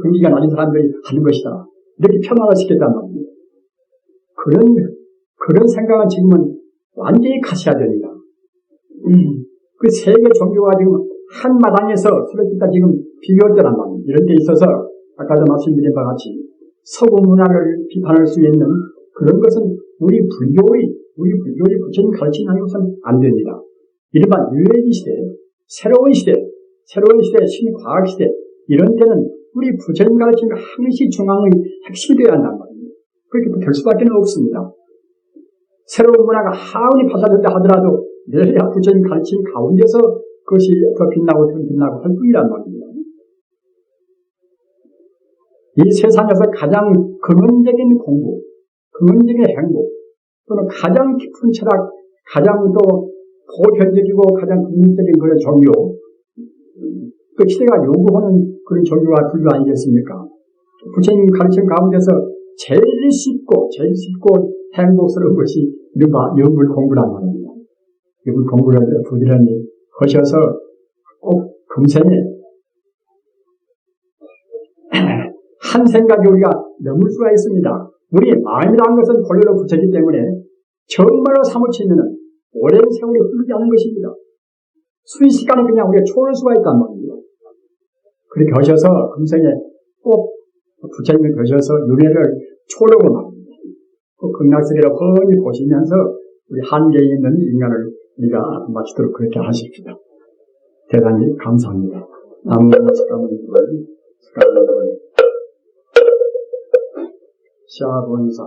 Speaker 1: 근기가 낮은 사람들이 하는 것이다. 이렇게 편안화시켰단 말입니다. 그런 생각은 지금은 완전히 가셔야 됩니다. 그 세계 종교가 지금 한 마당에서 서로 지금 비교할 때란 말입니다. 이런 데 있어서 아까도 말씀드린 바와 같이 서구 문화를 비판할 수 있는 그런 것은 우리 불교의 부처님 가르치는 것은 안 됩니다. 일반 유해지 시대, 새로운 시대, 신과학 시대, 이런 때는 우리 부처님 가르치는 항시 중앙의 핵심이 되어야 한단 말입니다. 그렇게 될 수밖에 없습니다. 새로운 문화가 하운이 받아들였다 하더라도 늘 부처님 가르치는 가운데서 그것이 더 빛나고 할 뿐이란 말입니다. 이 세상에서 가장 근원적인 공부, 근원적인 행복, 또는 가장 깊은 철학, 가장 또 보편적이고 가장 근본적인 그런 종교, 그 시대가 요구하는 그런 종교가 불교 아니겠습니까? 부처님 가르침 가운데서 제일 쉽고 행복스러운 것이 이른바 영불 공부란 말입니다. 영불 공부를 부지런히 하셔서 꼭 금생에 한 생각에 우리가 넘을 수가 있습니다. 우리 마음이라는 것은 본래로 부처이기 때문에 정말로 사무치면은 오랜 세월이 흐르지 않은 것입니다. 순식간에 그냥 우리가 초월할 수가 있단 말입니다. 그렇게 하셔서 금생에 꼭 부처님이 되셔서 윤회를 초월하고 말입니다. 그 극락세계를 훤히 보시면서 우리 한계에 있는 인간을 우리가 마치도록 그렇게 하십시다. 대단히 감사합니다. 샤본사